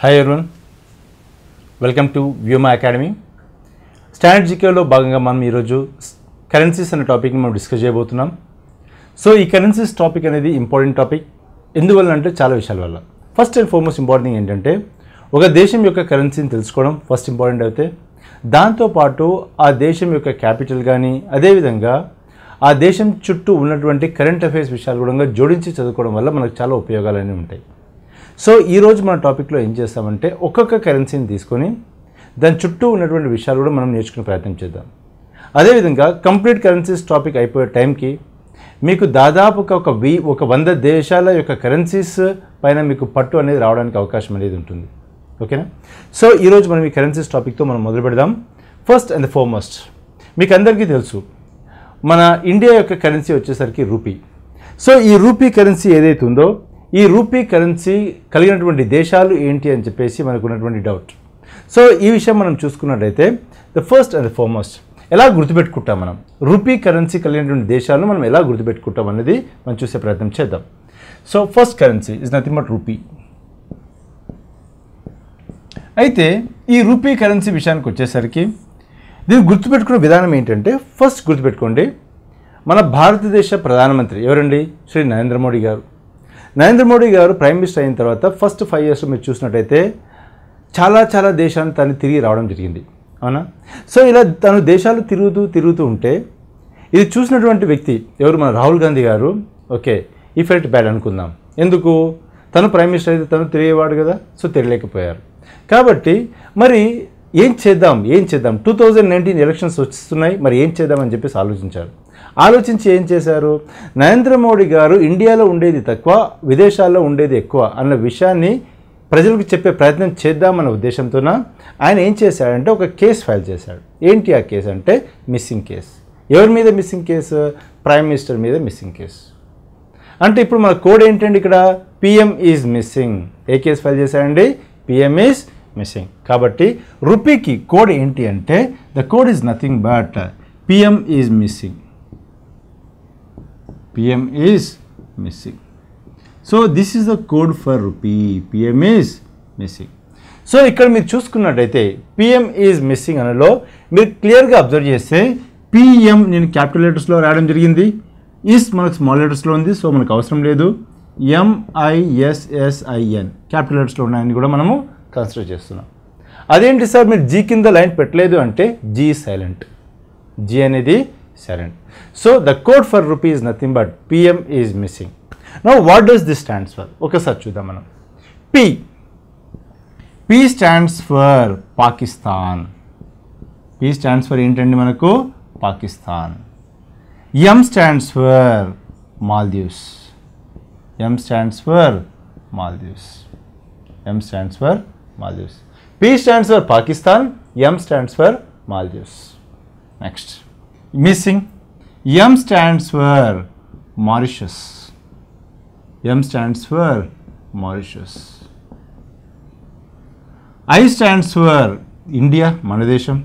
Hi everyone, welcome to Vyoma academy. Standard జీకేలో భాగంగా మనం ఈరోజు కరెన్సీస్ అనే టాపిక్ని మనం డిస్కస్ చేయబోతున్నాం. సో ఈ కరెన్సీస్ టాపిక్ అనేది ఇంపార్టెంట్ టాపిక్. ఎందువల్ల అంటే చాలా విషయాల వల్ల. First and foremost important thing ఏంటంటే ఒక దేశం యొక్క కరెన్సీని తెలుసుకోవడం ఫస్ట్ ఇంపార్టెంట్ అయితే, దాంతోపాటు ఆ దేశం యొక్క క్యాపిటల్ కానీ అదేవిధంగా ఆ దేశం చుట్టూ ఉన్నటువంటి కరెంట్ అఫైర్స్ విషయాలు కూడా జోడించి చదువుకోవడం వల్ల మనకు చాలా ఉపయోగాలు అనేవి ఉంటాయి. సో ఈరోజు మన టాపిక్లో ఏం చేస్తామంటే ఒక్కొక్క కరెన్సీని తీసుకొని దాని చుట్టూ ఉన్నటువంటి విషయాలు కూడా మనం నేర్చుకునే ప్రయత్నం చేద్దాం. అదేవిధంగా కంప్లీట్ కరెన్సీస్ టాపిక్ అయిపోయే టైంకి మీకు దాదాపుగా ఒక 100 దేశాల యొక్క కరెన్సీస్ పైన మీకు పట్టు అనేది రావడానికి అవకాశం అనేది ఉంటుంది. ఓకేనా? సో ఈరోజు మనం ఈ కరెన్సీస్ టాపిక్తో మనం మొదలు పెడదాం. ఫస్ట్ అండ్ ఫార్మోస్ట్ మీకు అందరికీ తెలుసు, మన ఇండియా యొక్క కరెన్సీ వచ్చేసరికి రూపీ. సో ఈ రూపీ కరెన్సీ ఏదైతే ఉందో ఈ రూపీ కరెన్సీ కలిగినటువంటి దేశాలు ఏంటి అని చెప్పేసి మనకు ఉన్నటువంటి డౌట్. సో ఈ విషయం మనం చూసుకున్నట్టయితే ద ఫస్ట్ అండ్ ఫార్మోస్ట్ ఎలా గుర్తుపెట్టుకుంటాం, మనం రూపీ కరెన్సీ కలిగినటువంటి దేశాలను మనం ఎలా గుర్తుపెట్టుకుంటాం అనేది మనం చూసే ప్రయత్నం చేద్దాం. So first currency is nothing but rupee. అయితే ఈ రూపీ కరెన్సీ విషయానికి వచ్చేసరికి దీన్ని గుర్తుపెట్టుకునే విధానం ఏంటంటే, ఫస్ట్ గుర్తుపెట్టుకోండి, మన భారతదేశ ప్రధానమంత్రి ఎవరండి? శ్రీ నరేంద్ర మోడీ గారు. నరేంద్ర మోడీ గారు ప్రైమ్ మినిస్టర్ అయిన తర్వాత ఫస్ట్ 5 years మీరు చూసినట్టయితే చాలా దేశాలను తను తిరిగి రావడం జరిగింది, అవునా? సో ఇలా తను దేశాలు తిరుగుతూ ఉంటే ఇది చూసినటువంటి వ్యక్తి ఎవరు? మన రాహుల్ గాంధీ గారు. ఓకే, ఈ ఫెల్ట్ బ్యాడ్ అనుకుందాం. ఎందుకు? తను ప్రైమ్ మినిస్టర్ అయితే తను తిరిగేవాడు కదా, సో తిరగలేకపోయారు. కాబట్టి మరి ఏం చేద్దాం 2019 ఎలక్షన్స్ వస్తున్నాయి, మరి ఏం చేద్దాం అని చెప్పేసి ఆలోచించి ఏం చేశారు? నరేంద్ర మోడీ గారు ఇండియాలో ఉండేది తక్కువ, విదేశాల్లో ఉండేది ఎక్కువ అన్న విషయాన్ని ప్రజలకు చెప్పే ప్రయత్నం చేద్దామన్న ఉద్దేశంతోన ఆయన ఏం చేశాడంటే ఒక కేసు ఫైల్ చేశాడు. ఏంటి ఆ కేసు అంటే మిస్సింగ్ కేసు. ఎవరి మీద మిస్సింగ్ కేసు? ప్రైమ్ మినిస్టర్ మీద మిస్సింగ్ కేసు. అంటే ఇప్పుడు మన కోడ్ ఏంటండి ఇక్కడ? PM is missing. ఏ కేసు ఫైల్ చేశాడండి? PM is missing. కాబట్టి రూపీకి కోడ్ ఏంటి అంటే the code is nothing but PM is missing. PM is missing. So this is the code for rupee. PM is missing. So ఇక్కడ మీరు చూసుకున్నట్టయితే PM is missing అనలో మీరు క్లియర్గా అబ్జర్వ్ చేస్తే PM నేను క్యాపిటల్ లెటర్స్లో రాయడం జరిగింది, ఈస్ మనకు స్మాల్ లెటర్స్లో ఉంది, సో మనకు అవసరం లేదు. MISSIN క్యాపిటల్ లెటర్స్లో ఉన్నాయని కూడా మనము కన్సిడర్ చేస్తున్నాం. అదేంటి సార్ మీరు G కింద లైన్ పెట్టలేదు అంటే G సైలెంట్, G అనేది silent. So the code for rupee is nothing but PM is missing. Now what does this stands for? ఒకసారి చూద్దాం మనం. P stands for Pakistan. P stands for ఏంటండి మనకు? Pakistan. M stands for Maldives. M stands for Maldives. M stands for Maldives. P stands for Pakistan, M stands for Maldives. Next. Missing. M stands for Mauritius. M stands for Mauritius. I stands for India, మన దేశం.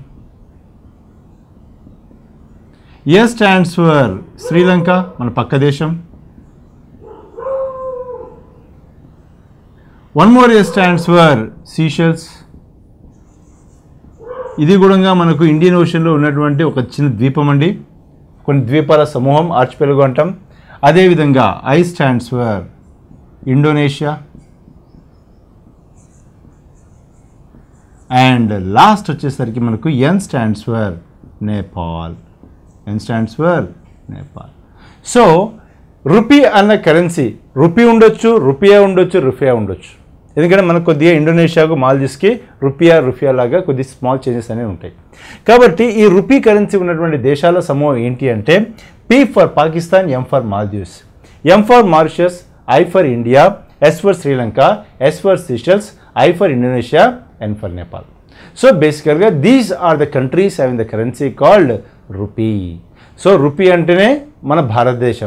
S stands for Sri Lanka, మన పక్క దేశం. One more S stands for Seychelles. ఇది కూడా మనకు Indian ఓషన్లో ఉన్నటువంటి ఒక చిన్న ద్వీపం అండి, కొన్ని ద్వీపాల సమూహం, ఆర్చిపెలగో అంటాం. అదేవిధంగా I stands for Indonesia. And last వచ్చేసరికి మనకు N stands for Nepal. N stands for Nepal. So rupee అన్న కరెన్సీ రూపీ ఉండొచ్చు, రూపియా ఉండొచ్చు. ఎందుకంటే మనకు కొద్దిగా ఇండోనేషియాకు, మాల్దీవ్స్కి రూపియా లాగా కొద్ది స్మాల్ చేంజెస్ అనేవి ఉంటాయి. కాబట్టి ఈ రూపీ కరెన్సీ ఉన్నటువంటి దేశాల సమూహం ఏంటి అంటే P for Pakistan, M for Maldives, M for Mauritius, I for India, S for Sri Lanka, S for Seychelles, I for Indonesia, N for Nepal. So బేసికల్గా these are the countries having the currency called rupee. So rupee అంటేనే మన భారతదేశ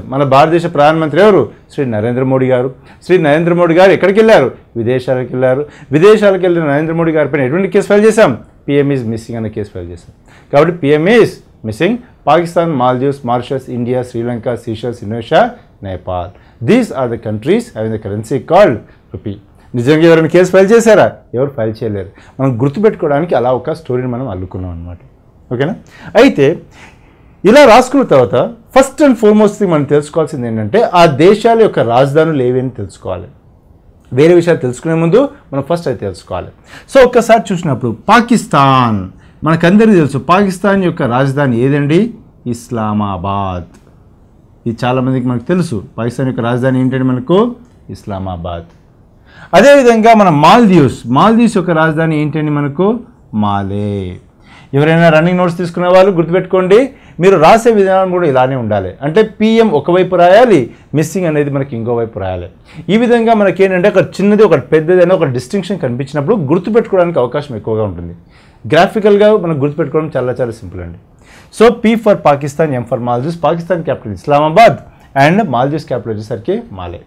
ప్రధానమంత్రి ఎవరు? శ్రీ నరేంద్ర మోడీ గారు. శ్రీ నరేంద్ర మోడీ గారు ఎక్కడికి వెళ్ళారు? విదేశాలకు వెళ్ళిన నరేంద్ర మోడీ గారి పైన ఎటువంటి కేసు ఫైల్ చేశాం? PM ఈజ్ మిస్సింగ్ అనే కేసు ఫైల్ చేశాం. కాబట్టి PM is missing. Pakistan, Maldives, Mauritius, India, Sri Lanka, Seychelles, Indonesia, Nepal. These are the countries having the currency called rupee. నిజంగా ఎవరైనా కేసు ఫైల్ చేశారా? ఎవరు ఫైల్ చేయలేరు. మనం గుర్తుపెట్టుకోవడానికి అలా ఒక స్టోరీని మనం అల్లుకున్నాం అనమాట. ఓకేనా? అయితే ఇలా రాసుకున్న తర్వాత ఫస్ట్ అండ్ ఫార్మోస్ట్ మనం తెలుసుకోవాల్సింది ఏంటంటే ఆ దేశాల యొక్క రాజధానులు ఏవేని తెలుసుకోవాలి. వేరే విషయాలు తెలుసుకునే ముందు మనం ఫస్ట్ అది తెలుసుకోవాలి. సో ఒక్కసారి చూసినప్పుడు పాకిస్తాన్, మనకందరికీ తెలుసు పాకిస్తాన్ యొక్క రాజధాని ఏదండి? ఇస్లామాబాద్. ఇది చాలామందికి మనకు తెలుసు. పాకిస్తాన్ యొక్క రాజధాని ఏంటంటే మనకు ఇస్లామాబాద్. అదేవిధంగా మన మాల్దీవ్స్ యొక్క రాజధాని ఏంటండి మనకు? మాలే. ఎవరైనా రన్నింగ్ నోట్స్ తీసుకునే వాళ్ళు గుర్తుపెట్టుకోండి, మీరు రాసే విధానం కూడా ఇలానే ఉండాలి. అంటే పిఎం ఒకవైపు రాయాలి, మిస్సింగ్ అనేది మనకి ఇంకోవైపు రాయాలి. ఈ విధంగా మనకి ఏంటంటే ఒక చిన్నది ఒకటి పెద్దది అని ఒక డిస్టింక్షన్ కనిపించినప్పుడు గుర్తుపెట్టుకోవడానికి అవకాశం ఎక్కువగా ఉంటుంది. గ్రాఫికల్గా మనం గుర్తుపెట్టుకోవడం చాలా చాలా సింపుల్ అండి. So P for Pakistan, M for Maldives. Pakistan capital Islamabad and Maldives capital వచ్చేసరికి మాలే.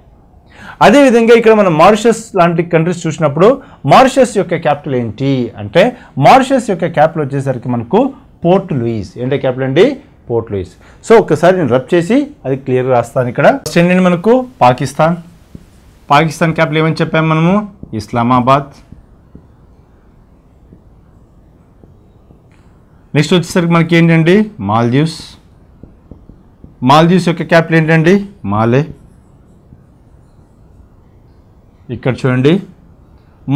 అదేవిధంగా ఇక్కడ మనం మారిషస్ లాంటి కంట్రీస్ చూసినప్పుడు మారిషస్ యొక్క క్యాపిటల్ ఏంటి అంటే మారిషస్ యొక్క క్యాపిటల్ వచ్చేసరికి మనకు పోర్ట్ లూయిస్. ఏంటంటే క్యాపిటల్ అండి? Port Louis. సో ఒక్కసారి నేను రబ్ చేసి అది క్లియర్గా రాస్తాను. ఇక్కడ ఫస్ట్ ఏంటంటే మనకు పాకిస్తాన్ క్యాపిటల్ ఏమని చెప్పాము మనము? ఇస్లామాబాద్. నెక్స్ట్ వచ్చేసరికి మనకి ఏంటండి? మాల్దీవ్స్ యొక్క క్యాపిటల్ ఏంటండి? మాలే. ఇక్కడ చూడండి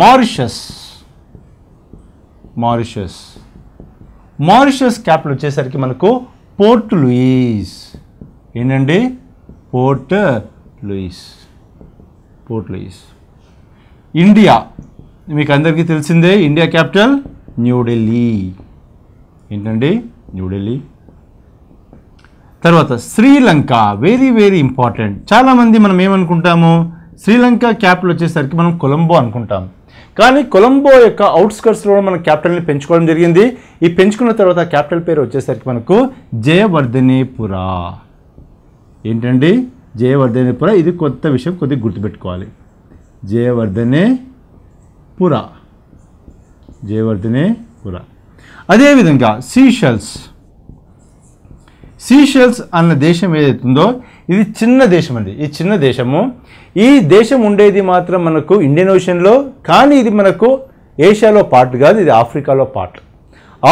మారిషస్ క్యాపిటల్ వచ్చేసరికి మనకు పోర్ట్ లూయిస్. ఏంటండి? Port Louis. ఇండియా మీకు అందరికీ తెలిసిందే, ఇండియా క్యాపిటల్ న్యూఢిల్లీ. ఏంటండి? న్యూఢిల్లీ. తర్వాత శ్రీలంక, వెరీ వెరీ ఇంపార్టెంట్. చాలామంది మనం ఏమనుకుంటాము, శ్రీలంక క్యాపిటల్ వచ్చేసరికి మనం కొలంబో అనుకుంటాం. కానీ కొలంబో యొక్క అవుట్స్కర్ట్స్లో మన క్యాపిటల్ని పెంచుకోవడం జరిగింది. ఈ పెంచుకున్న తర్వాత క్యాపిటల్ పేరు వచ్చేసరికి మనకు జయవర్ధనేపురా. ఏంటండి? జయవర్ధనేపురా. ఇది కొత్త విషయం, కొద్దిగా గుర్తుపెట్టుకోవాలి. జయవర్ధనేపురా. అదేవిధంగా సీషెల్స్ అన్న దేశం ఏదైతుందో ఇది చిన్న దేశం అండి. ఈ చిన్న దేశము, ఈ దేశం ఉండేది మాత్రం మనకు ఇండియన్ ఓషన్లో, కానీ ఇది మనకు ఏషియాలో పార్ట్ కాదు, ఇది ఆఫ్రికాలో పార్ట్.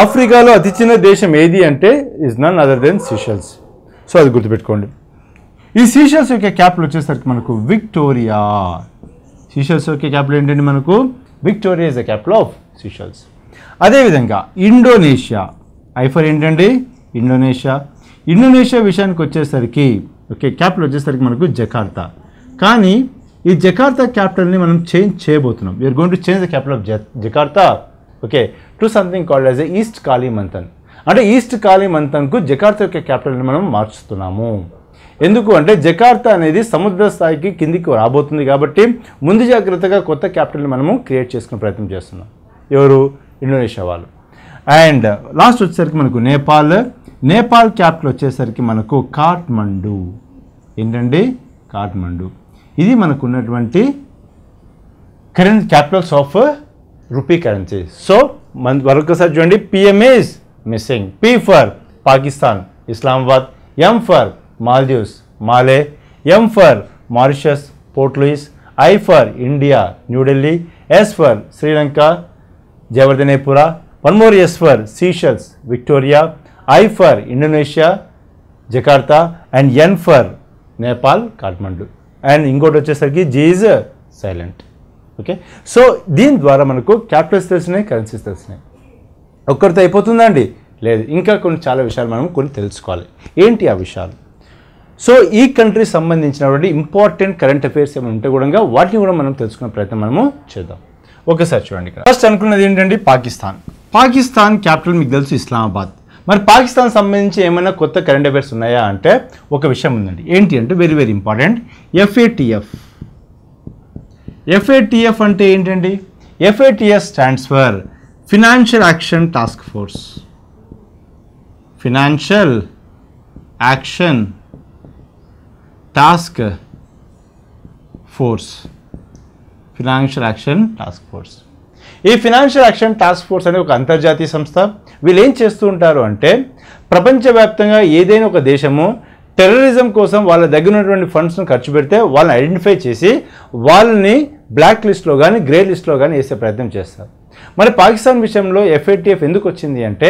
ఆఫ్రికాలో అతి చిన్న దేశం ఏది అంటే is none other than Seychelles. So అది గుర్తుపెట్టుకోండి. ఈ సీషెల్స్ యొక్క క్యాపిటల్ వచ్చేసరికి మనకు విక్టోరియా. సీషెల్స్ యొక్క క్యాపిటల్ ఏంటంటే మనకు Victoria is the capital of Seychelles. అదేవిధంగా ఇండోనేషియా. ఐఫర్ ఏంటండి? ఇండోనేషియా విషయానికి వచ్చేసరికి క్యాపిటల్ వచ్చేసరికి మనకు జకార్తా. కానీ ఈ జకార్తా క్యాపిటల్ని మనం చేంజ్ చేయబోతున్నాం. We're going to change the capital of Jakarta to something called as East Kalimantan. అంటే ఈస్ట్ కాళీమంతన్కు జకార్తా యొక్క క్యాపిటల్ని మనం మార్చుతున్నాము. ఎందుకు అంటే జకార్తా అనేది సముద్ర స్థాయికి కిందికి రాబోతుంది కాబట్టి ముందు జాగ్రత్తగా కొత్త క్యాపిటల్ని మనము క్రియేట్ చేసుకునే ప్రయత్నం చేస్తున్నాం. ఎవరు? ఇండోనేషియా వాళ్ళు. అండ్ లాస్ట్ వచ్చేసరికి మనకు నేపాల్ క్యాపిటల్ వచ్చేసరికి మనకు కాఠ్మండు. ఏంటండి? కాఠ్మండు. ఇది మనకు ఉన్నటువంటి current Capitals of rupee currency. So మరొకసారి చూడండి, PM is missing. P for Pakistan, Islamabad. M for Maldives, మాలే. M for Mauritius, port Louis. I for India, New Delhi. Yes for Sri Lanka, జయవర్ధనేపురా. One more yes for Seychelles, Victoria. I for Indonesia, Jakarta, and N for Nepal, Kathmandu. And ఇంకోటి వచ్చేసరికి G is silent. Okay. So దీని ద్వారా మనకు Capitals తెలిసినాయి, currencies తెలిసినాయి. ఒక్కరితో అయిపోతుందండి? లేదు, ఇంకా చాలా విషయాలు మనం కొన్ని తెలుసుకోవాలి. ఏంటి ఆ విషయాలు? సో ఈ కంట్రీకి సంబంధించినటువంటి ఇంపార్టెంట్ కరెంట్ అఫైర్స్ ఏమైనా ఉంటే కూడా వాటిని కూడా మనం తెలుసుకునే ప్రయత్నం మనము చేద్దాం. ఒకసారి చూడండి. ఇక్కడ ఫస్ట్ అనుకున్నది ఏంటంటే పాకిస్తాన్ క్యాపిటల్ మీకు తెలుసు ఇస్లామాబాద్. మరి పాకిస్తాన్ సంబంధించి ఏమైనా కొత్త కరెంట్ అఫైర్స్ ఉన్నాయా అంటే ఒక విషయం ఉందండి. ఏంటి అంటే వెరీ వెరీ ఇంపార్టెంట్, FATF అంటే ఏంటండి? FATF stands for financial action task force. Financial action task force. ఈ ఫినాన్షియల్ యాక్షన్ టాస్క్ ఫోర్స్ అనే ఒక అంతర్జాతీయ సంస్థ. వీళ్ళు ఏం చేస్తూ ఉంటారు అంటే ప్రపంచవ్యాప్తంగా ఏదైనా ఒక దేశము టెర్రరిజం కోసం వాళ్ళ దగ్గర ఉన్నటువంటి ఫండ్స్ను ఖర్చు పెడితే వాళ్ళని ఐడెంటిఫై చేసి వాళ్ళని బ్లాక్ లిస్ట్లో కానీ గ్రే లిస్ట్లో కానీ వేసే ప్రయత్నం చేస్తారు. మరి పాకిస్తాన్ విషయంలో FATF ఎందుకు వచ్చింది అంటే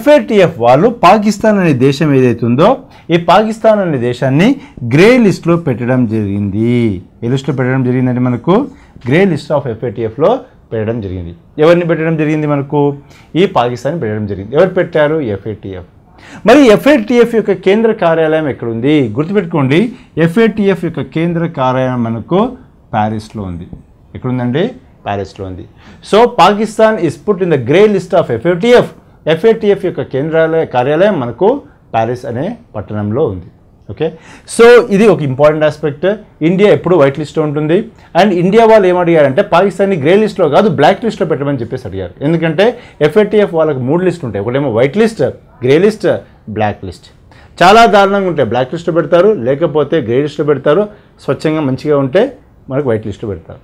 FATF వాళ్ళు పాకిస్తాన్ అనే దేశం ఏదైతుందో ఈ పాకిస్తాన్ అనే దేశాన్ని గ్రే లిస్ట్లో పెట్టడం జరిగింది. ఏ లిస్ట్లో పెట్టడం జరిగిందంటే మనకు గ్రే లిస్ట్ ఆఫ్ FATFలో పెట్టడం జరిగింది. ఎవరిని పెట్టడం జరిగింది? మనకు ఈ పాకిస్తాన్ పెట్టడం జరిగింది. ఎవరు పెట్టారు? FATF. మరి FATF యొక్క కేంద్ర కార్యాలయం ఎక్కడుంది? గుర్తుపెట్టుకోండి, FATF యొక్క కేంద్ర కార్యాలయం మనకు ప్యారిస్లో ఉంది. ఎక్కడుందండి? ప్యారిస్లో ఉంది. So Pakistan is put in the grey list of FATF. FATF యొక్క కార్యాలయం మనకు ప్యారిస్ అనే పట్టణంలో ఉంది. ఓకే, సో ఇది ఒక ఇంపార్టెంట్ ఆస్పెక్ట్. ఇండియా ఎప్పుడు వైట్ లిస్ట్లో ఉంటుంది. అండ్ ఇండియా వాళ్ళు ఏమడిగారంటే పాకిస్తాన్ని గ్రే లిస్ట్లో కాదు బ్లాక్ లిస్ట్లో పెట్టమని చెప్పేసి అడిగారు. ఎందుకంటే FATF వాళ్ళకి 3 లిస్టులు ఉంటాయి. ఒకటేమో white list, grey list, black list. చాలా దారుణంగా ఉంటే బ్లాక్ లిస్ట్లో పెడతారు, లేకపోతే గ్రే లిస్ట్లో పెడతారు. స్వచ్ఛంగా మంచిగా ఉంటే మనకు వైట్ లిస్ట్లో పెడతారు.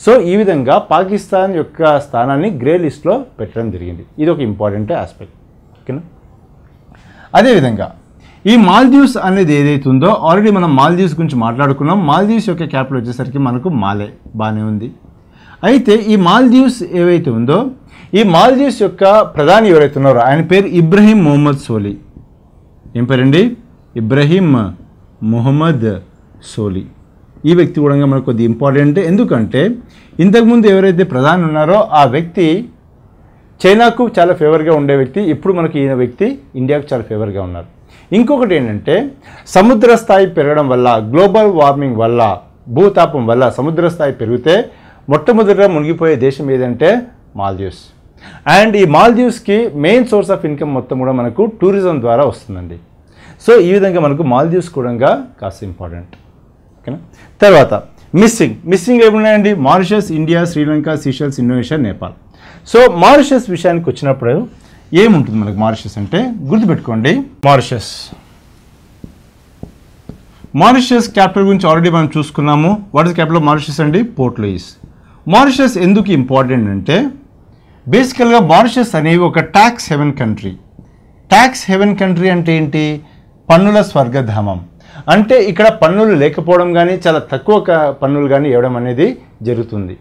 సో ఈ విధంగా పాకిస్తాన్ యొక్క స్థానాన్ని గ్రే లిస్ట్లో పెట్టడం జరిగింది. ఇది ఒక ఇంపార్టెంట్ ఆస్పెక్ట్. ఓకేనా? అదేవిధంగా ఈ మాల్దీవ్స్ అనేది ఏదైతే ఉందో ఆల్రెడీ మనం మాల్దీవ్స్ గురించి మాట్లాడుకున్నాం. మాల్దీవ్స్ యొక్క క్యాపిటల్ వచ్చేసరికి మనకు మాలే. బాగానే ఉంది. అయితే ఈ మాల్దీవ్స్ ఏవైతే ఉందో ఈ మాల్దీవ్స్ యొక్క ప్రధాని ఎవరైతే ఉన్నారో ఆయన పేరు ఇబ్రహీం మొహమ్మద్ సోలీ. ఏం పేరండి? ఇబ్రహీం మొహమ్మద్ సోలీ. ఈ వ్యక్తి కూడా మనకు కొద్ది ఇంపార్టెంట్. ఎందుకంటే ఇంతకుముందు ఎవరైతే ప్రధాని ఉన్నారో ఆ వ్యక్తి చైనాకు చాలా ఫేవర్గా ఉండే వ్యక్తి. ఇప్పుడు మనకి ఈయన వ్యక్తి ఇండియాకు చాలా ఫేవర్గా ఉన్నారు. ఇంకొకటి ఏంటంటే సముద్ర స్థాయి పెరగడం వల్ల, గ్లోబల్ వార్మింగ్ వల్ల, భూతాపం వల్ల సముద్ర స్థాయి పెరిగితే మొట్టమొదటిగా మునిగిపోయే దేశం ఏదంటే మాల్దీవ్స్. అండ్ ఈ మాల్దీవ్స్కి మెయిన్ సోర్స్ ఆఫ్ ఇన్కమ్ మొత్తం కూడా మనకు టూరిజం ద్వారా వస్తుందండి. సో ఈ విధంగా మనకు మాల్దీవ్స్ కూడా కాస్త ఇంపార్టెంట్. ఓకేనా? తర్వాత మిస్సింగ్ ఏమున్నాయండి? Mauritius, India, Sri Lanka, Seychelles, Indonesia, Nepal. So Mauritius విషయానికి వచ్చినప్పుడు ఏముంటుంది మనకు? మారిషస్ అంటే గుర్తుపెట్టుకోండి, మారిషస్ క్యాపిటల్ గురించి ఆల్రెడీ మనం చూసుకున్నాము. What is capital of Mauritius అండి? Port Louis. మారిషస్ ఎందుకు ఇంపార్టెంట్ అంటే బేసికల్గా మారిషస్ అనేవి ఒక tax haven country. Tax haven country అంటే ఏంటి? పన్నుల స్వర్గధామం. అంటే ఇక్కడ పన్నులు లేకపోవడం కానీ చాలా తక్కువ పన్నులు కానీ ఇవ్వడం అనేది జరుగుతుంది.